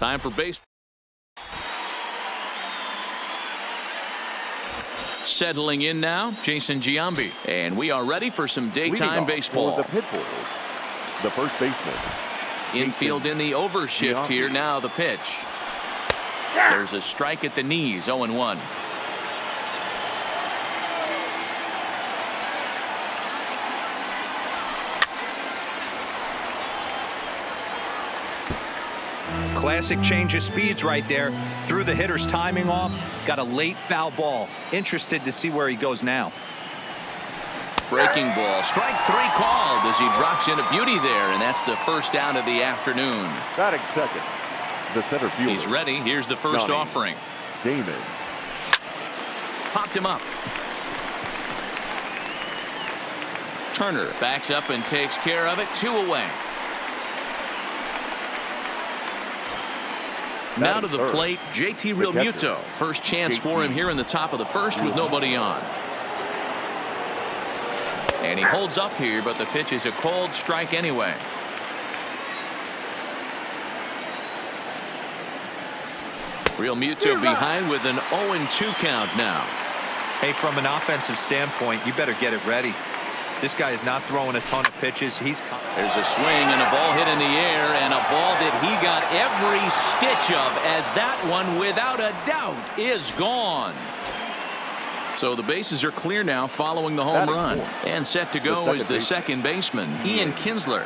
Time for baseball. Settling in now, Jason Giambi. And we are ready for some daytime baseball. For the Pitbulls, the first baseman. Infield in the overshift here. Now the pitch. There's a strike at the knees. 0-1. Classic change of speeds right there. Threw the hitter's timing off. Got a late foul ball. Interested to see where he goes now. Breaking ball. Strike 3 called as he drops in a beauty there. And that's the first down of the afternoon. Batting second, the center fielder. He's ready. Here's the first offering. Damon. Popped him up. Turner backs up and takes care of it. 2 away. Now to the plate, JT Realmuto. First chance for him here in the top of the first with nobody on. And he holds up here, but the pitch is a cold strike anyway. Realmuto behind with an 0-2 count now. Hey, from an offensive standpoint, you better get it ready. This guy is not throwing a ton of pitches. There's a swing and a ball hit in the air, and a ball that he got every stitch of, as that one, without a doubt, is gone. So the bases are clear now following the home run. And set to go is the second baseman, Ian Kinsler.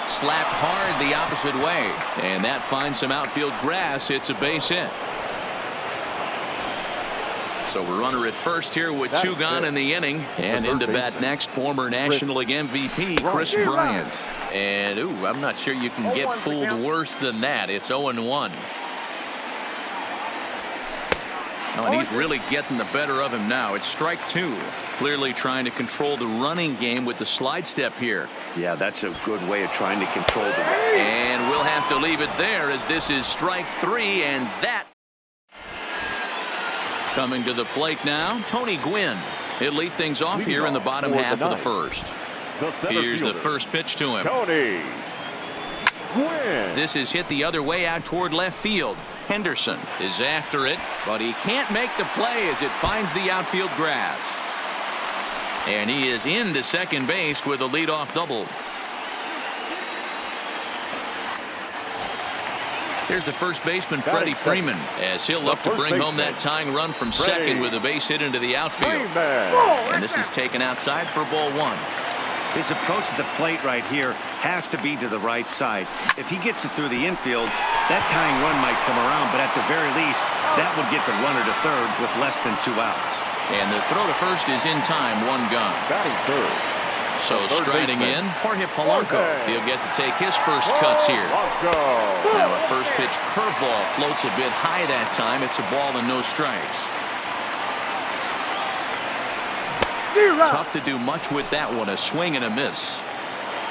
Slapped hard the opposite way, and that finds some outfield grass. It's a base hit. So we're runner at first here with 2 gone in the inning. And into bat next, former National League MVP Chris Bryant. And I'm not sure you can get fooled worse than that. It's 0-1. Oh, and he's really getting the better of him now. It's strike 2. Clearly trying to control the running game with the slide step here. Yeah, that's a good way of trying to control the run. And we'll have to leave it there, as this is strike 3, and that. Coming to the plate now, Tony Gwynn. He'll lead things off here in the bottom half of the first. Here's the first pitch to him. Tony Gwynn. This is hit the other way out toward left field. Henderson is after it, but he can't make the play as it finds the outfield grass. And he is into second base with a leadoff double. Here's the first baseman, Freddie Freeman, as he'll look to bring home that tying run from second with a base hit into the outfield. And this is taken outside for ball 1. His approach to the plate right here has to be to the right side. If he gets it through the infield, that tying run might come around, but at the very least, that would get the runner to third with less than 2 outs. And the throw to first is in time, 1 gone. Batting third. So striding in, Jorge Polanco. He'll get to take his first cuts here. Now a first pitch curveball floats a bit high that time. It's a ball and no strikes. Tough to do much with that one. A swing and a miss.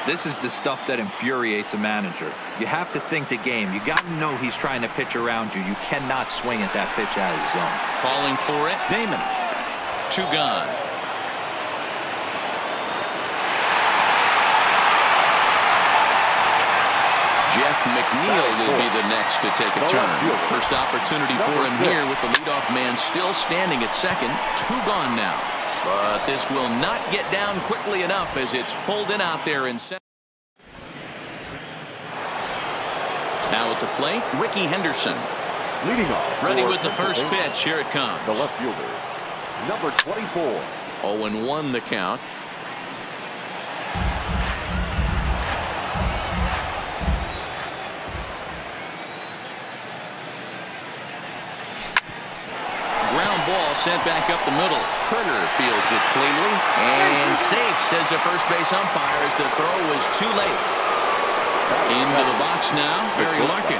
This is the stuff that infuriates a manager. You have to think the game. You got to know he's trying to pitch around you. You cannot swing at that pitch out of the zone. Calling for it, Damon. 2 gone. Jeff McNeil will be the next to take a turn. First opportunity for him here with the leadoff man still standing at second. 2 gone now. But this will not get down quickly enough as it's pulled in out there in center. Now at the plate, Ricky Henderson. Leading off. Ready with the first pitch. Here it comes. The left fielder, number 24. 0-1 the count. Ball sent back up the middle. Turner fields it cleanly and safe, says the first base umpire, as the throw was too late. Into the box now, Barry Larkin.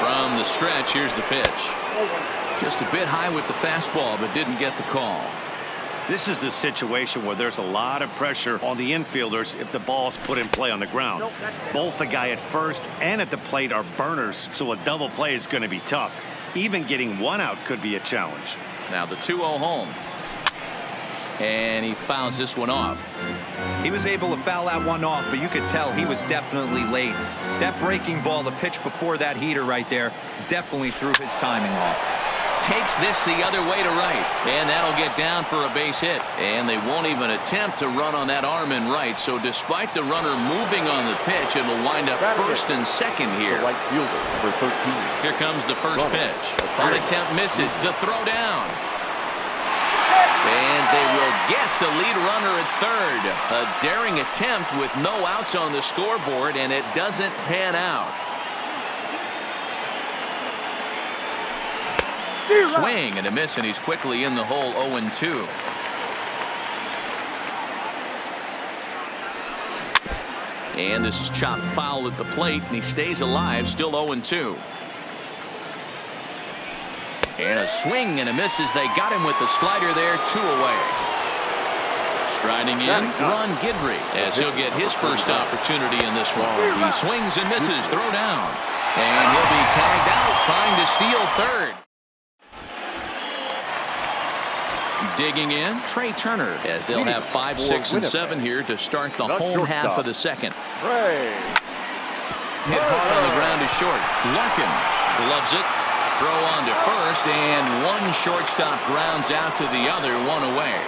From the stretch, here's the pitch. Just a bit high with the fastball, but didn't get the call. This is the situation where there's a lot of pressure on the infielders if the ball's put in play on the ground. Both the guy at first and at the plate are burners, so a double play is going to be tough. Even getting 1 out could be a challenge. Now the 2-0 home. And he fouls this one off. He was able to foul that one off, but you could tell he was definitely late. That breaking ball, the pitch before that heater right there, definitely threw his timing off. Takes this the other way to right, and that'll get down for a base hit. And they won't even attempt to run on that arm in right, so despite the runner moving on the pitch, it'll wind up first and second here. Right fielder, number 13. Here comes the first pitch. On attempt misses. The throw down. And they will get the lead runner at third. A daring attempt with no outs on the scoreboard, and it doesn't pan out. Swing and a miss, and he's quickly in the hole. 0-2. And this is chopped foul at the plate, and he stays alive, still 0-2. And a swing and a miss as they got him with the slider there. 2 away. Striding in, Ron Guidry, as he'll get his first opportunity in this one. He swings and misses, throw down. And he'll be tagged out trying to steal third. Digging in, Trey Turner, as they'll have 5, 6, and 7 here to start the home half of the second. Hit hard on the ground is short. Larkin gloves it. Throw on to first, and one shortstop grounds out to the other, 1 away.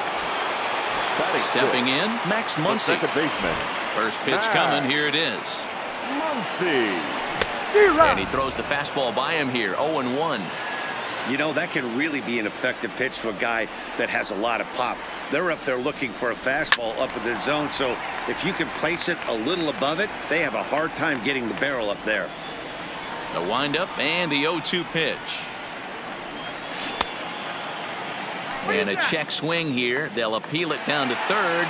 Stepping in, Max Muncy. Second baseman. First pitch coming, here it is. Muncy. And he throws the fastball by him here, 0-1. You know, that can really be an effective pitch to a guy that has a lot of pop. They're up there looking for a fastball up in the zone, so if you can place it a little above it, they have a hard time getting the barrel up there. The windup and the 0-2 pitch. And a check swing here. They'll appeal it down to third.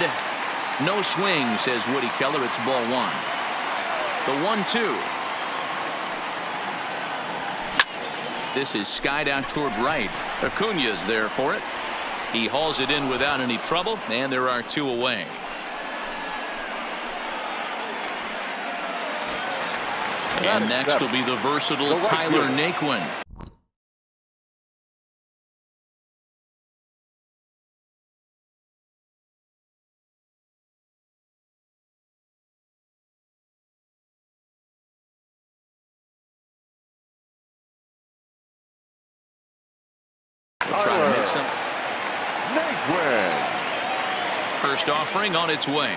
No swing, says Woody Keller. It's ball 1. The 1-2. This is skied out toward right. Acuna's there for it. He hauls it in without any trouble, and there are 2 away. And next will be the versatile Tyler Naquin. They'll try to make some. First offering on its way.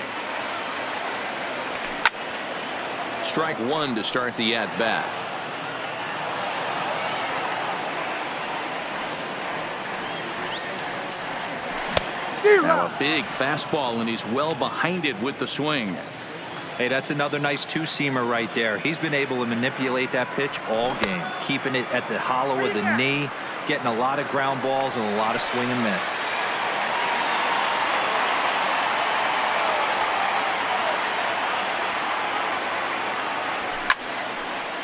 Strike 1 to start the at-bat. Now a big fastball, and he's well behind it with the swing. Hey, that's another nice two-seamer right there. He's been able to manipulate that pitch all game, keeping it at the hollow of the knee, getting a lot of ground balls and a lot of swing and miss.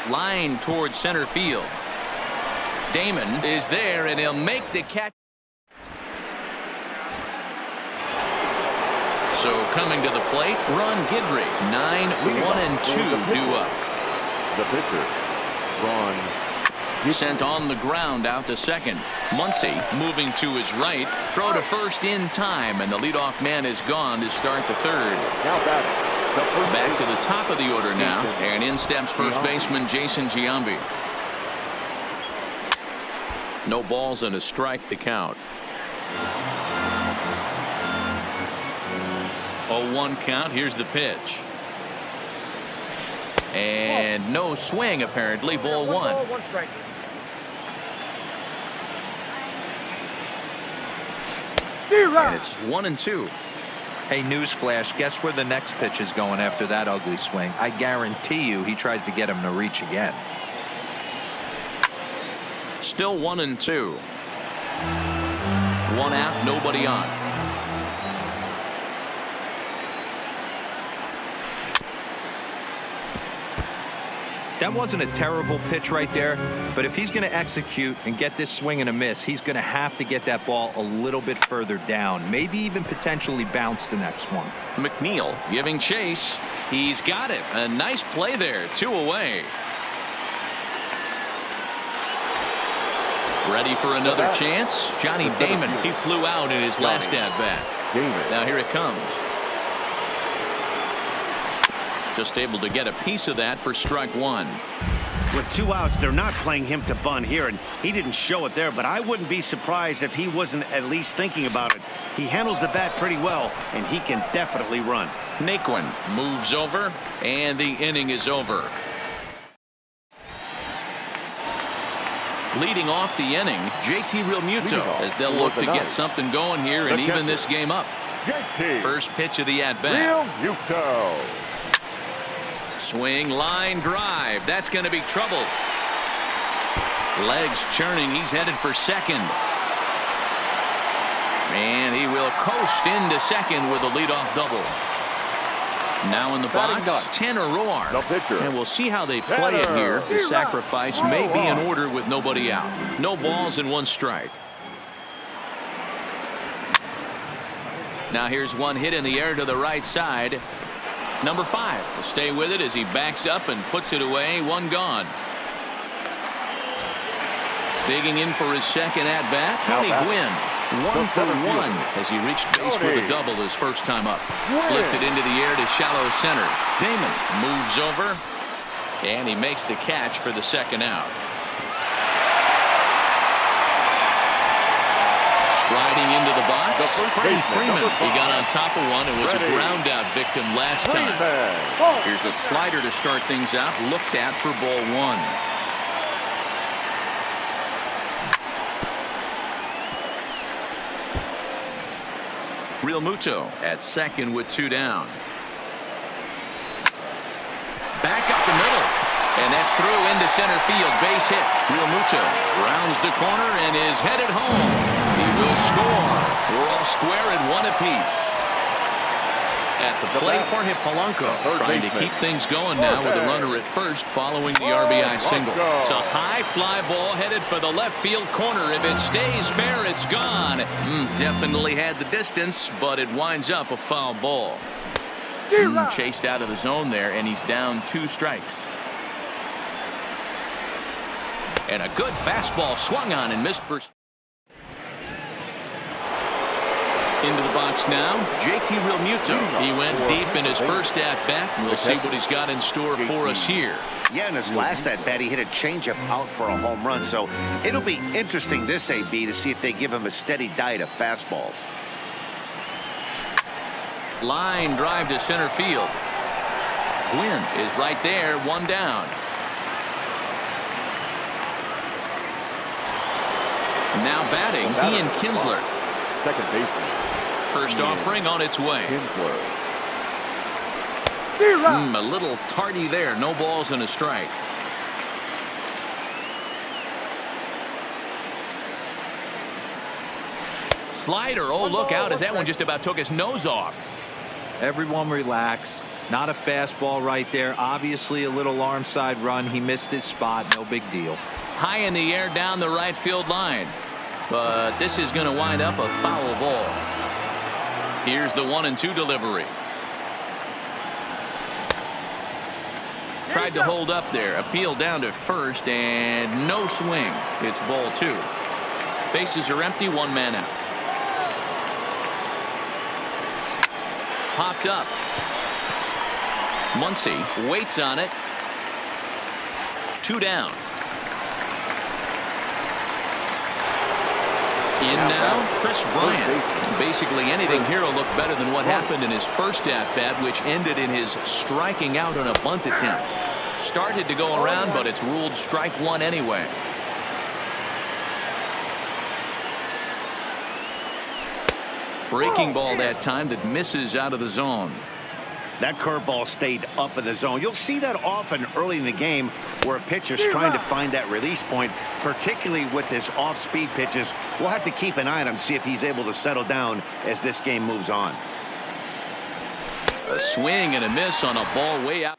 Line towards center field. Damon is there, and he'll make the catch. So coming to the plate, Ron Guidry. 9, 1, and 2 due up. The pitcher, Ron. Sent on the ground out to second. Muncy moving to his right. Throw to first in time, and the leadoff man is gone to start the third. Now batting. Back to the top of the order now, and in steps first baseman Jason Giambi. No balls and a strike to count. 0-1 count. Here's the pitch. And no swing, apparently. Ball 1. And it's 1-2. Hey, newsflash, guess where the next pitch is going after that ugly swing? I guarantee you he tries to get him to reach again. Still 1-2. 1 out, nobody on. That wasn't a terrible pitch right there, but if he's going to execute and get this swing and a miss, he's going to have to get that ball a little bit further down, maybe even potentially bounce the next one. McNeil giving chase. He's got it. A nice play there. 2 away. Ready for another chance? Johnny Damon. He flew out in his last at bat. Damon. Now here it comes. Just able to get a piece of that for strike one. With 2 outs, they're not playing him to bunt here, and he didn't show it there, but I wouldn't be surprised if he wasn't at least thinking about it. He handles the bat pretty well, and he can definitely run. Naquin moves over, and the inning is over. Leading off the inning, JT Realmuto, as they'll look to get something going here and even this game up. JT. First pitch of the at-bat. Realmuto. Swing, line drive. That's going to be trouble. Legs churning. He's headed for second. And he will coast into second with a leadoff double. Now in the box, Tanner Roar. The pitcher. And we'll see how they play it here. The sacrifice may be in order with nobody out. No balls and 1 strike. Now here's one hit in the air to the right side. Number 5 will stay with it as he backs up and puts it away. 1 gone. Digging in for his second at bat, Tony Gwynn. 1 for 1 as he reached base with a double his first time up. Lifted into the air to shallow center. Damon moves over, and he makes the catch for the second out. Striding into the box, Freddie Freeman. He got on top of one and was a ground out victim last time. Here's a slider to start things out, looked at for ball 1. Realmuto at second with 2 down. Back up the middle, and that's through into center field. Base hit. Realmuto rounds the corner and is headed home. He will score. We're all square at 1 apiece. At the plate for Polanco, trying to keep things going now with a runner at first following the RBI single. It's a high fly ball headed for the left field corner. If it stays fair, it's gone. Definitely had the distance, but it winds up a foul ball. Chased out of the zone there, and he's down 2 strikes. And a good fastball swung on and missed for. Into the box now, JT Realmuto. He went deep in his first at-bat. We'll see what he's got in store for us here. Yeah, in his last at-bat, he hit a changeup out for a home run, so it'll be interesting this AB to see if they give him a steady diet of fastballs. Line drive to center field. Gwynn is right there, 1 down. Now batting, Ian Kinsler. Second baseman. First offering on its way. A little tardy there. No balls and a strike. Slider. Oh, look out as that one just about took his nose off. Everyone relax. Not a fastball right there. Obviously a little arm side run. He missed his spot. No big deal. High in the air down the right field line. But this is going to wind up a foul ball. Here's the 1-2 delivery. Tried to hold up there. Appeal down to first and no swing. It's ball 2. Bases are empty. 1 man out. Popped up. Muncy waits on it. 2 down. In now, Chris Bryant. And basically anything here will look better than what happened in his first at-bat, which ended in his striking out on a bunt attempt. Started to go around, but it's ruled strike 1 anyway. Breaking ball that time that misses out of the zone. That curveball stayed up in the zone. You'll see that often early in the game where a pitcher's trying to find that release point, particularly with his off-speed pitches. We'll have to keep an eye on him, see if he's able to settle down as this game moves on. A swing and a miss on a ball way out.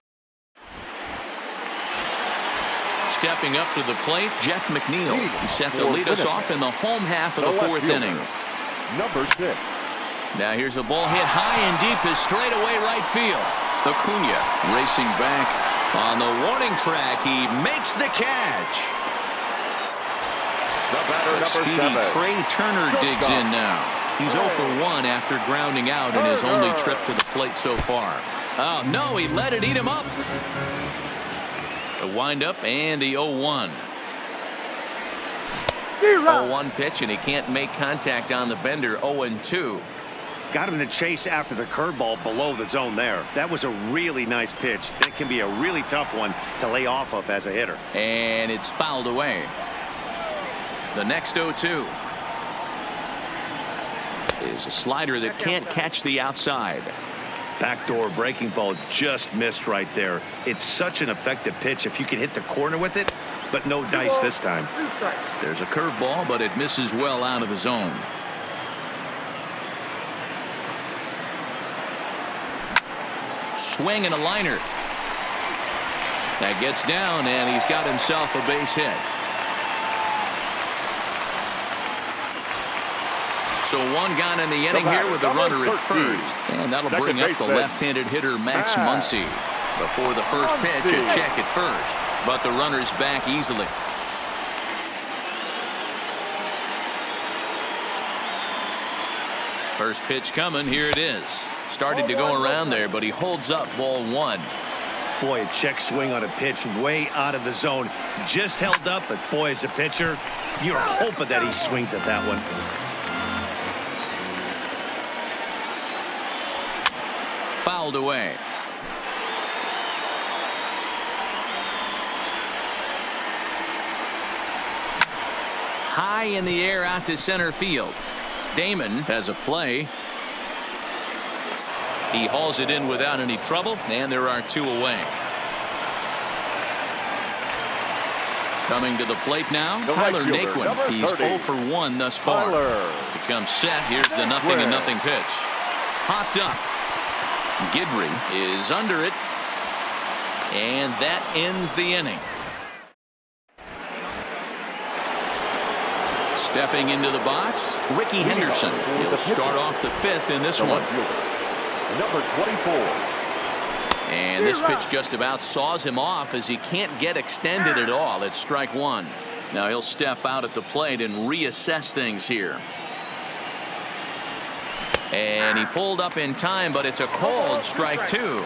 Stepping up to the plate, Jeff McNeil. He's set to lead us off in the home half of the 4th inning. Number 6. Now here's a ball hit high and deep to straightaway right field. Acuna racing back on the warning track. He makes the catch. The batter, The speedy Trey Turner digs in now. He's 0 for 1 after grounding out in his only trip to the plate so far. Oh, no, he let it eat him up. The windup and the 0-1. 0-1 pitch, and he can't make contact on the bender. 0-2. Got him to chase after the curveball below the zone there. That was a really nice pitch. It can be a really tough one to lay off of as a hitter. And it's fouled away. The next 0-2 is a slider that can't catch the outside. Backdoor breaking ball just missed right there. It's such an effective pitch if you can hit the corner with it, but no dice this time. There's a curveball, but it misses well out of the zone. Swing and a liner. That gets down, and he's got himself a base hit. So one gone in the inning here with the runner at first. And that'll bring up the left-handed hitter Max Muncy. Before the first pitch, a check at first. But the runner's back easily. First pitch coming. Here it is. Started to go around there, but he holds up ball 1. Boy, a check swing on a pitch way out of the zone. Just held up, but boy, as a pitcher, you're hoping that he swings at that one. Fouled away. High in the air out to center field. Damon has a play. He hauls it in without any trouble, and there are 2 away. Coming to the plate now, Tyler Naquin. He's 0 for 1 thus far. Becomes set. Here's the 0-0 pitch. Popped up. Guidry is under it, and that ends the inning. Stepping into the box, Ricky Henderson. He'll start off the 5th in this one. Number 24. And this pitch just about saws him off as he can't get extended at all. It's strike 1. Now he'll step out at the plate and reassess things here. And he pulled up in time, but it's a called strike 2.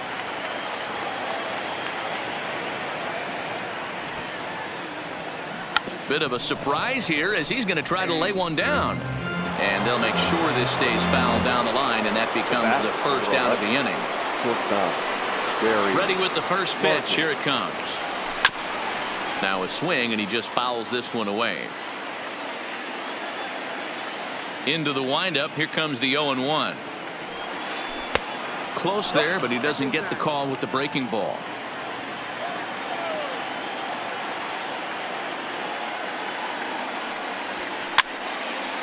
Bit of a surprise here as he's going to try to lay one down. And they'll make sure this stays foul down the line, and that becomes the first out of the inning. Ready with the first pitch. Here it comes. Now a swing, and he just fouls this one away. Into the windup. Here comes the 0-1. Close there, but he doesn't get the call with the breaking ball.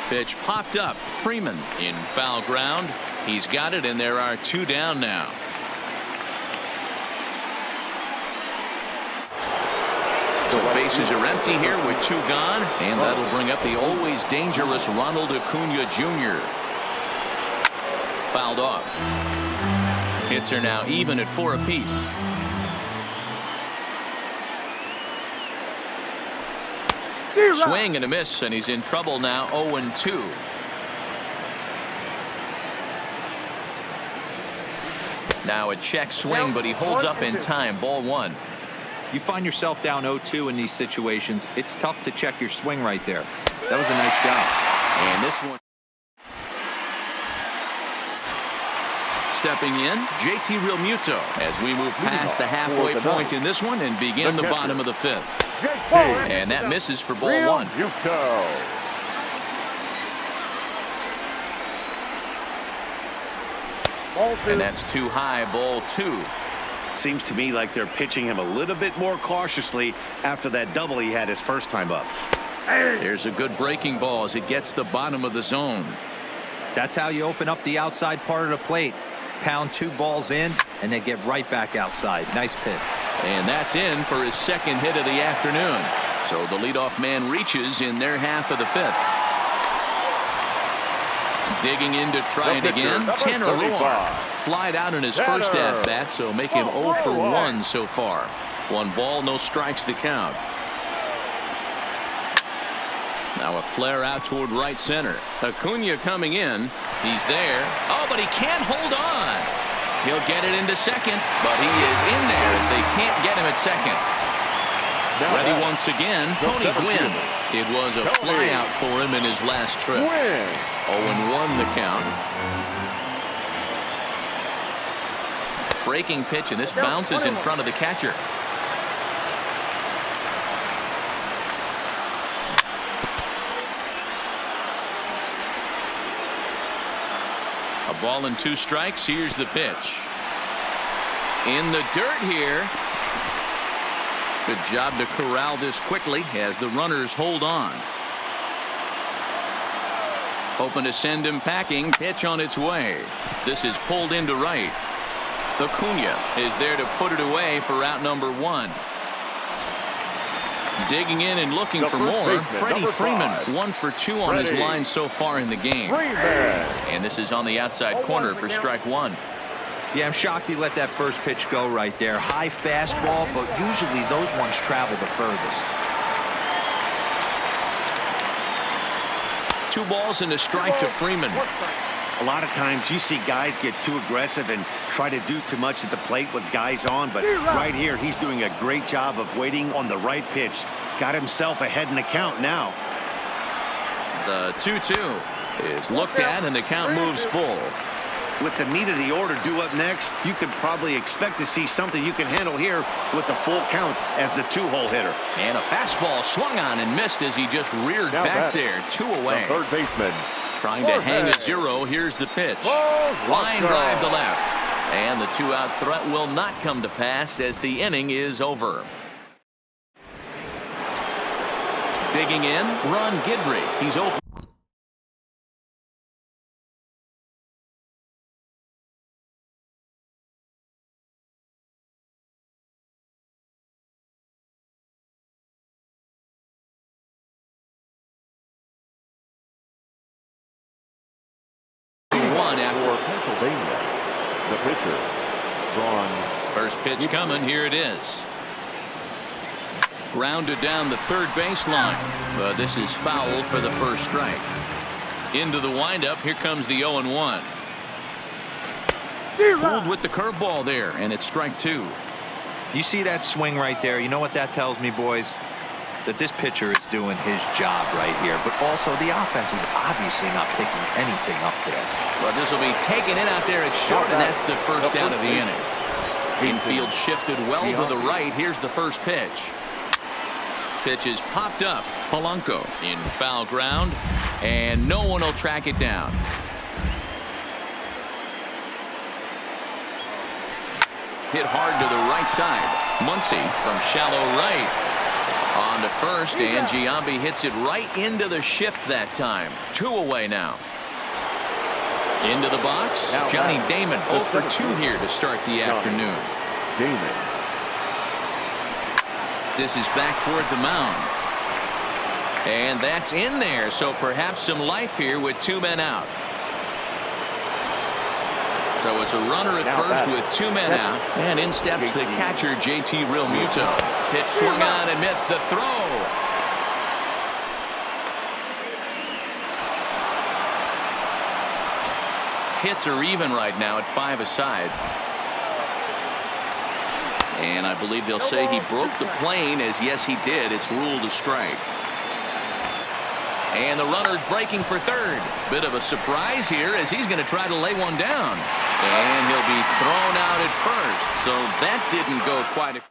Pitch popped up. Freeman in foul ground. He's got it, and there are 2 down now. The bases are empty here with 2 gone, and that'll bring up the always dangerous Ronald Acuna Jr. Fouled off. Hits are now even at 4 apiece. Swing and a miss, and he's in trouble now. 0-2. Now a check swing, but he holds up in time. Ball 1. You find yourself down 0-2 in these situations. It's tough to check your swing right there. That was a nice job. And this one. Stepping in, JT Realmuto as we move past the halfway point in this one and begin the bottom of the 5th. And that misses for ball 1. And that's too high. Ball 2. Seems to me like they're pitching him a little bit more cautiously after that double he had his first time up. There's a good breaking ball as it gets the bottom of the zone. That's how you open up the outside part of the plate. Pound 2 balls in and then get right back outside. Nice pitch. And that's in for his 2nd hit of the afternoon. So the leadoff man reaches in their half of the 5th. Digging in to try it again. Tanner Roark flied out in his first at bat, so make him 0 for 1 so far. 1 ball, no strikes to count. Now a flare out toward right center. Acuna coming in. He's there. Oh, but he can't hold on. He'll get it into second, but he is in there as they can't get him at second. Ready once again, Tony Gwynn. It was a flyout for him in his last trip. 0-1 the count. Breaking pitch, and this bounces in front of the catcher. A ball and 2 strikes. Here's the pitch. In the dirt here. Good job to corral this quickly as the runners hold on. Hoping to send him packing. Pitch on its way. This is pulled into right. Acuna is there to put it away for out number 1. Digging in and looking for more. Freddie Freeman 1 for 2 on his line so far in the game. And this is on the outside corner for strike 1. Yeah, I'm shocked he let that first pitch go right there. High fastball, but usually those ones travel the furthest. 2 balls and a strike to Freeman. A lot of times you see guys get too aggressive and try to do too much at the plate with guys on, but right here he's doing a great job of waiting on the right pitch. Got himself ahead in the count now. The 2-2 is looked at and the count moves full. With the meat of the order due up next, you could probably expect to see something you can handle here with a full count as the 2-hole hitter. And a fastball swung on and missed as he just reared back there. 2 away. The third baseman. Trying to hang a 0. Here's the pitch. Line drive to left. And the 2-out threat will not come to pass as the inning is over. Digging in, Ron Guidry. He's over. The pitcher, Ron. First pitch coming. Here it is. Grounded down the third baseline, but this is foul for the first strike. Into the windup. Here comes the 0-1. Fooled with the curveball there, and it's strike 2. You see that swing right there? You know what that tells me, boys? That this pitcher is doing his job right here, but also the offense is obviously not picking anything up today. Well, this will be taken in out there at short, and that's the first out of the inning. Infield shifted well to the right. Here's the first pitch. Pitch is popped up. Polanco in foul ground, and no one will track it down. Hit hard to the right side. Muncy from shallow right. On to first, and Giambi hits it right into the shift that time. 2 away now. Into the box, Johnny Damon 0 for 2 here to start the afternoon. Damon. This is back toward the mound. And that's in there, so perhaps some life here with 2 men out. So it's a runner at first with 2 men out, and in steps the catcher, JT Realmuto. Pitch swung on and missed the throw. Hits are even right now at 5 aside. And I believe they'll say he broke the plane, as yes he did. It's ruled a strike. And the runner's breaking for third. Bit of a surprise here as he's going to try to lay one down. And he'll be thrown out at first. So that didn't go quite.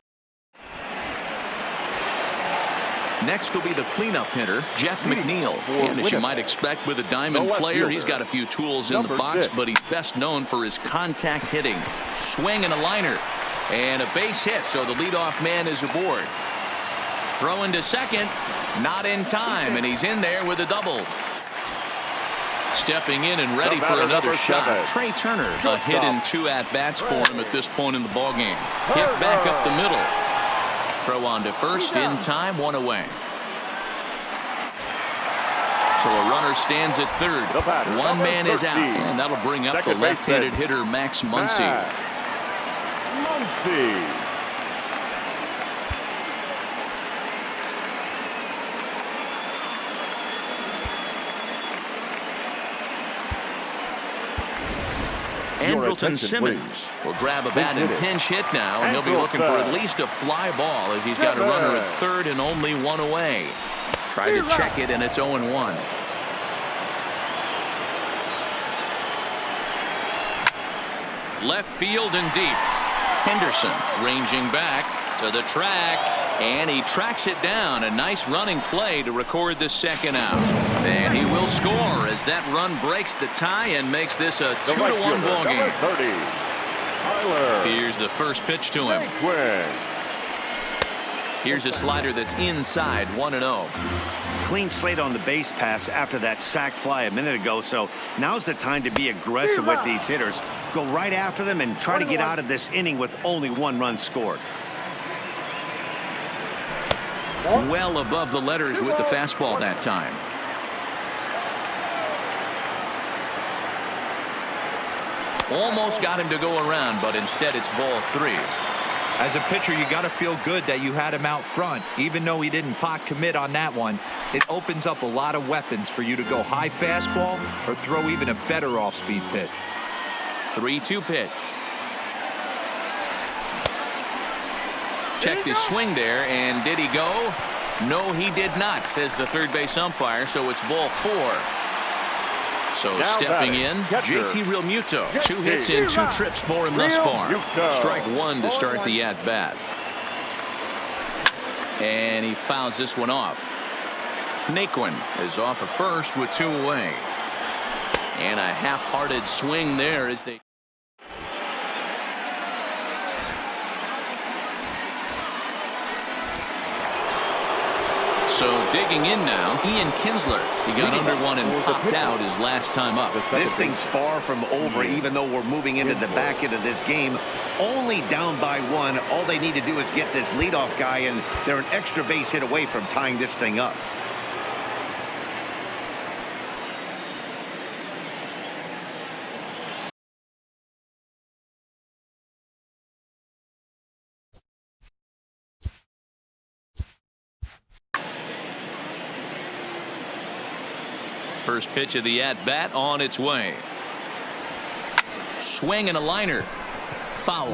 Next will be the cleanup hitter, Jeff McNeil. And as you might expect with a diamond player, he's got a few tools in the box, but he's best known for his contact hitting. Swing and a liner. And a base hit, so the leadoff man is aboard. Throw into second. Not in time, and he's in there with a double. Stepping in and ready for another shot. Trey Turner, a hit in 2 at-bats for him at this point in the ballgame. Hit back up the middle. Throw on to first in time, 1 away. So a runner stands at third. 1 man is out, and that'll bring up the left-handed hitter Max Muncy. Andrelton Simmons will grab a bat and pinch hit now, and he'll be looking for at least a fly ball as he's got a runner at third and only one away. Try to check it, and it's 0-1. Left field and deep. Henderson ranging back to the track, and he tracks it down. A nice running play to record the second out. And he will score as that run breaks the tie and makes this a 2-1 ball game. Here's the first pitch to him. Here's a slider that's inside, 1-0. Clean slate on the base pass after that sac fly a minute ago, so now's the time to be aggressive with these hitters. Go right after them and try to get out of this inning with only one run scored. Well above the letters with the fastball that time. Almost got him to go around, but instead it's ball 3. As a pitcher, you got to feel good that you had him out front. Even though he didn't pot commit on that one, it opens up a lot of weapons for you to go high fastball or throw even a better off-speed pitch. 3-2 pitch. Checked his swing there, and did he go? No, he did not, says the third base umpire, so it's ball 4. So stepping in, JT Realmuto. 2 hits in 2 trips for him thus far. Strike 1 to start the at-bat. And he fouls this one off. Naquin is off at first with 2 away. And a half-hearted swing there as they... So digging in now, Ian Kinsler. He got under one and popped out his last time up. This thing's far from over, even though we're moving into the back end of this game. Only down by 1. All they need to do is get this leadoff guy, and they're an extra base hit away from tying this thing up. First pitch of the at-bat on its way. Swing and a liner. Foul.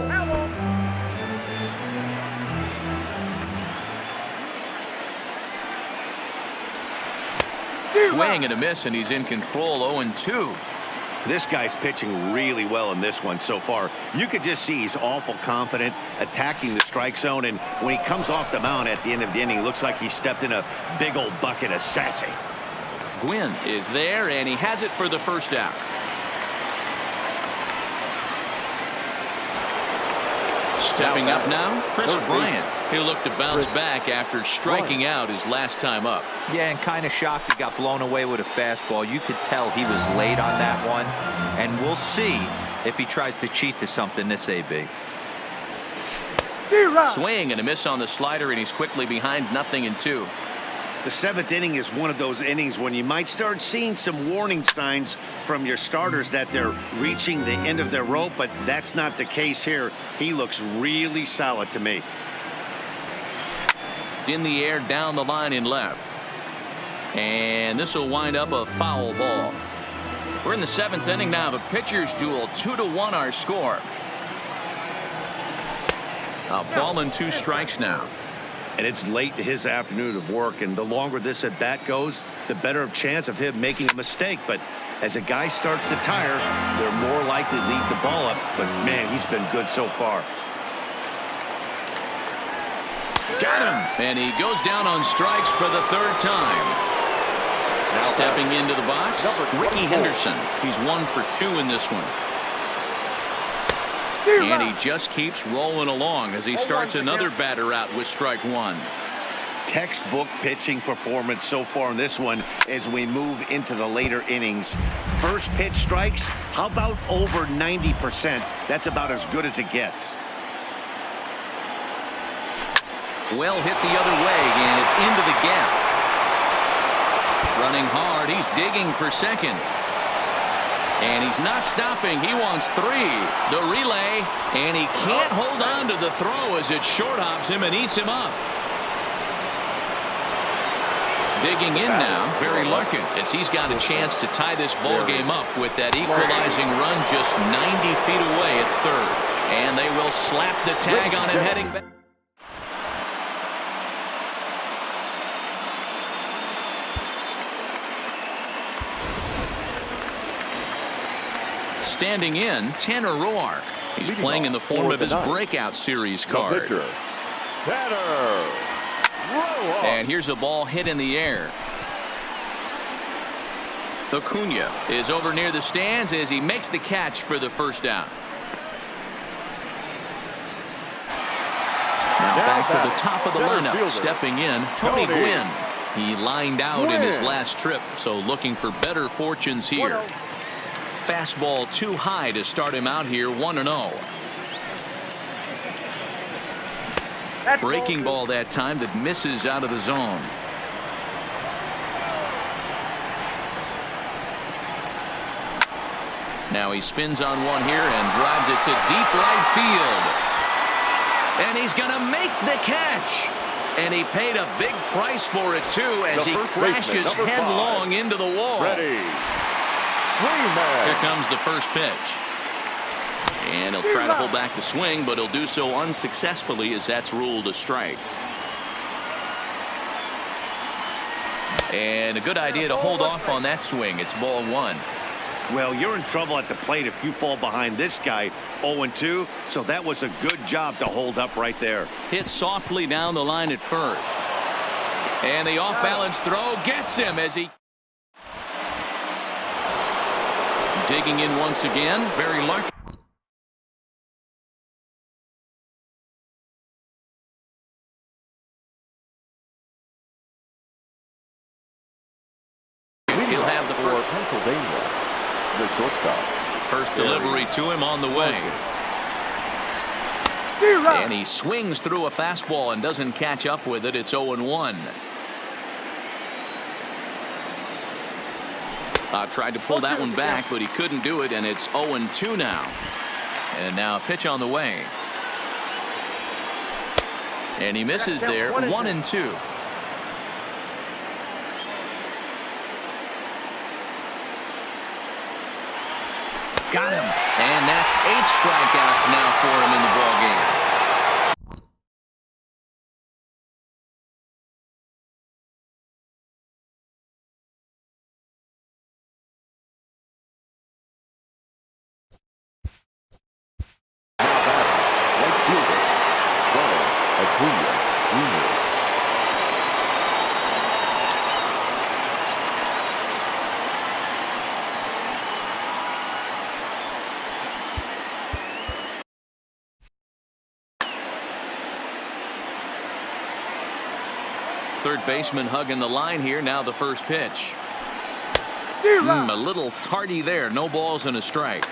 Swing and a miss, and he's in control. 0-2. This guy's pitching really well in this one so far. You could just see he's awful confident attacking the strike zone, and when he comes off the mound at the end of the inning, it looks like he stepped in a big old bucket of sassy. Gwynn is there, and he has it for the first out. Stepping up now, Chris Bryant. He'll look to bounce back after striking out his last time up. Yeah, and kind of shocked he got blown away with a fastball. You could tell he was late on that one, and we'll see if he tries to cheat to something this AB. Swing and a miss on the slider, and he's quickly behind 0-2. The 7th inning is one of those innings when you might start seeing some warning signs from your starters that they're reaching the end of their rope, but that's not the case here. He looks really solid to me. In the air down the line in left. And this will wind up a foul ball. We're in the 7th inning now. The pitchers duel. 2-1 our score. A ball and 2 strikes now. And it's late in his afternoon of work, and the longer this at bat goes, the better chance of him making a mistake. But as a guy starts to tire, they're more likely to leave the ball up. But man, he's been good so far. Got him, and he goes down on strikes for the 3rd time. Stepping into the box, Ricky Henderson. He's 1 for 2 in this one. And he just keeps rolling along as he starts another batter out with strike 1. Textbook pitching performance so far in this one as we move into the later innings. First pitch strikes, how about over 90%? That's about as good as it gets. Well hit the other way, and it's into the gap. Running hard, he's digging for second. And he's not stopping. He wants 3. The relay, and he can't hold on to the throw as it short hops him and eats him up. Digging in now, Barry Larkin, as he's got a chance to tie this ball game up with that equalizing run just 90 feet away at third. And they will slap the tag on him heading back. Standing in, Tanner Roark. He's playing in the form of his breakout series card. And here's a ball hit in the air. Acuna is over near the stands as he makes the catch for the first down. Now back to the top of the lineup. Stepping in, Tony Gwynn. He lined out in his last trip, so looking for better fortunes here. Fastball too high to start him out here, 1-0. Breaking ball that time that misses out of the zone. Now he spins on one here and drives it to deep right field. And he's going to make the catch. And he paid a big price for it, too, as he crashes headlong into the wall. Here comes the first pitch. And he'll try to hold back the swing, but he'll do so unsuccessfully as that's ruled a strike. And a good idea to hold off on that swing. It's ball one. Well, you're in trouble at the plate if you fall behind this guy 0-2, so that was a good job to hold up right there. Hit softly down the line at first. And the off-balance throw gets him as he... Digging in once again, very lucky. He'll have the first. Pennsylvania, the shortstop. First delivery to him on the way. And he swings through a fastball and doesn't catch up with it. It's 0-1. Tried to pull that one back, but he couldn't do it, and it's 0-2 now. And now a pitch on the way. And he misses there, 1-2. Got him. And that's 8 strikeouts now for him in the ballgame. Third baseman hugging the line here. Now the first pitch. A little tardy there. No balls and a strike.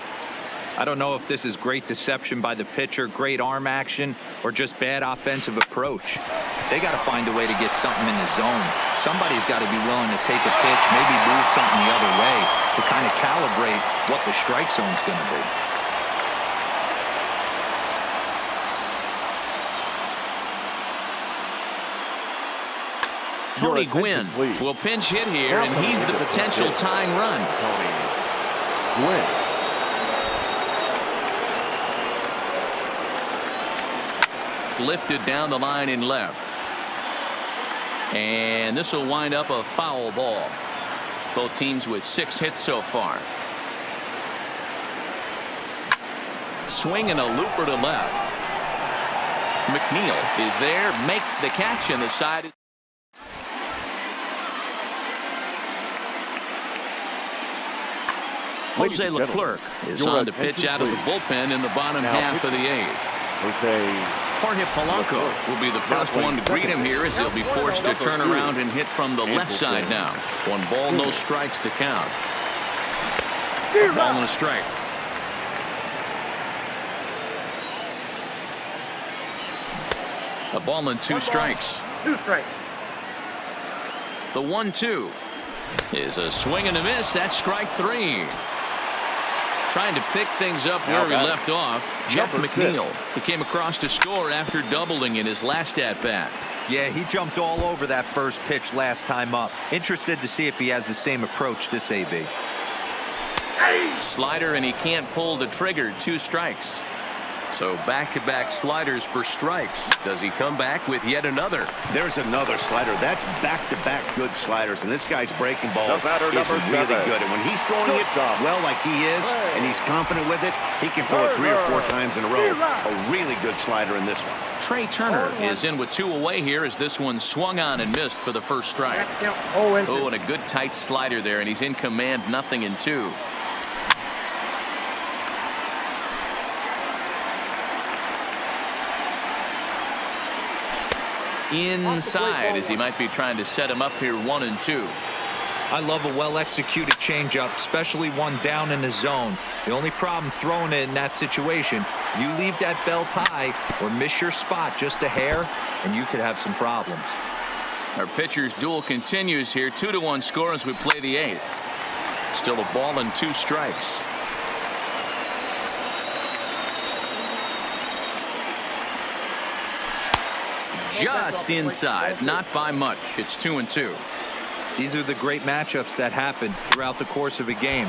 I don't know if this is great deception by the pitcher, great arm action, or just bad offensive approach. They got to find a way to get something in the zone. Somebody's got to be willing to take a pitch, maybe move something the other way to kind of calibrate what the strike zone's going to be. Tony Gwynn will pinch hit here, and he's the potential tying run. Tony Gwynn. Lifted down the line in left. And this will wind up a foul ball. Both teams with 6 hits so far. Swing and a looper to left. McNeil is there, makes the catch, and the side. Jose Leclerc is on to pitch out of the bullpen in the bottom half of the 8th. Jorge Polanco will be the first one to greet him here as he'll be forced to turn around and hit from the left side now. 1 ball, no strikes to count. A ball and a strike. A ball and 2 strikes. 2 strikes. The 1-2 is a swing and a miss. That's strike 3. Trying to pick things up where we left off. Jeff McNeil. He came across to score after doubling in his last at-bat. Yeah, he jumped all over that first pitch last time up. Interested to see if he has the same approach this AB. Slider, and he can't pull the trigger. 2 strikes. So back-to-back sliders for strikes. Does he come back with yet another? There's another slider. That's back-to-back good sliders, and this guy's breaking ball The batter, is number really 7. good. And when he's throwing it well like he is, and he's confident with it, he can throw it 3 or 4 times in a row. A really good slider in this one. Trey Turner is in with 2 away here as this one swung on and missed for the first strike. Oh, and a good tight slider there, and he's in command, 0-2. Inside as he might be trying to set him up here, 1-2. I love a well-executed changeup, especially one down in the zone. The only problem throwing it in that situation, you leave that belt high or miss your spot just a hair, and you could have some problems. Our pitcher's duel continues here. 2-1 score as we play the 8th. Still a ball and 2 strikes. Just inside, not by much. It's 2-2. These are the great matchups that happen throughout the course of a game.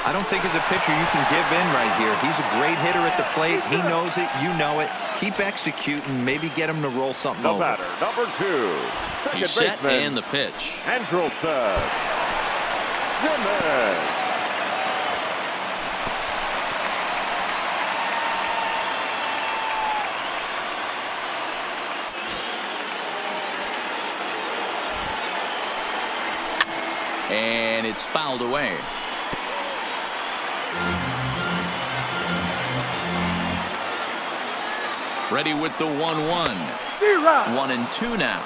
I don't think as a pitcher you can give in right here. He's a great hitter at the plate. He knows it. You know it. Keep executing. Maybe get him to roll something over. The batter, number 2. He's set and the pitch. Andrelton. Simmons. And it's fouled away. Ready with the 1-1. 1-2 now.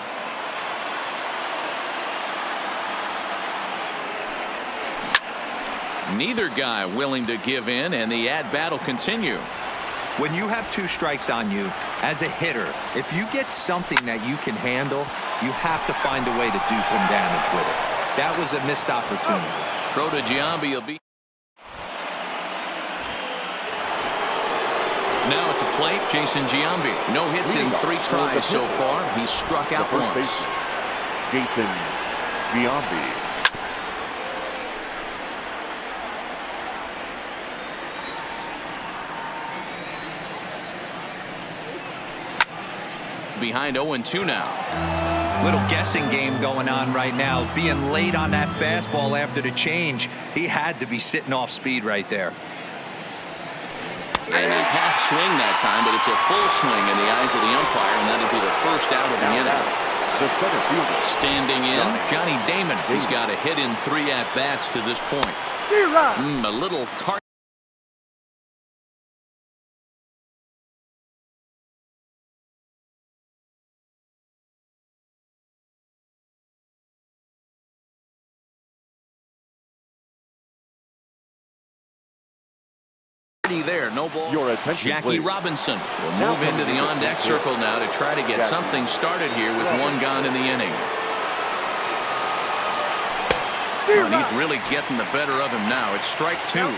Neither guy willing to give in, and the at-bat will continue. When you have 2 strikes on you, as a hitter, if you get something that you can handle, you have to find a way to do some damage with it. That was a missed opportunity. Throw to Giambi will be. Now at the plate, Jason Giambi. No hits in 3 tries so far. He's struck out once. Jason Giambi. Behind 0-2 now. Little guessing game going on right now. Being late on that fastball after the change, he had to be sitting off speed right there. And a half swing that time, but it's a full swing in the eyes of the umpire, and that'll be the first out of the inning. The center fielder. Standing in, Johnny Damon. He's got a hit in 3 at-bats to this point. A little tart. There, no ball. Your attention, Jackie please. Robinson will move into the on-deck circle now to try to get something started here with 1 gone in the inning. And he's really getting the better of him now. It's strike 2. Now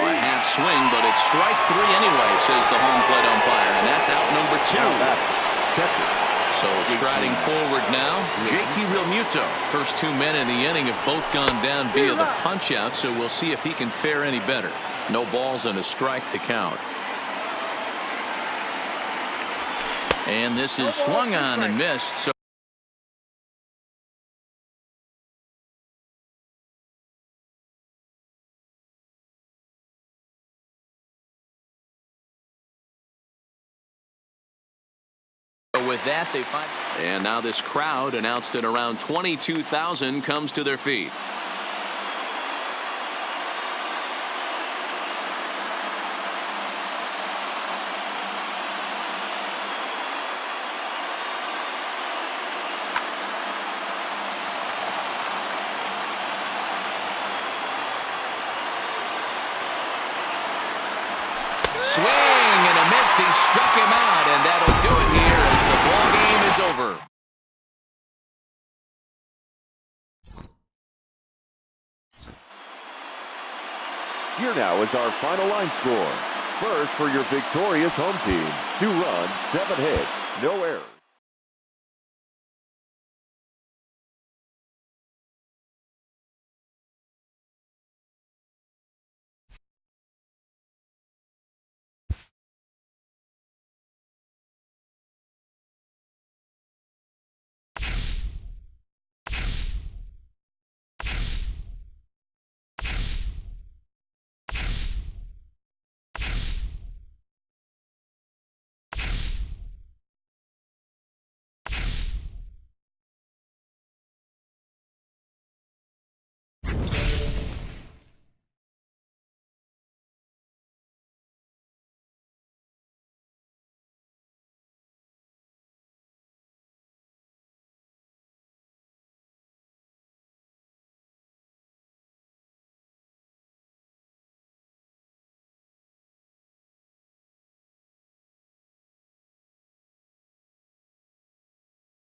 a half swing, but it's strike 3 anyway, says the home plate umpire, and that's out number 2. So striding forward now, JT Realmuto. First 2 men in the inning have both gone down via the punch out, so we'll see if he can fare any better. No balls and a strike to count. And this is swung on and missed. So with that, they find. And now this crowd, announced at around 22,000, comes to their feet. Swing and a miss. He struck him out, and that'll do it here as the ball game is over. Here now is our final line score. First for your victorious home team. 2 runs, 7 hits, no errors.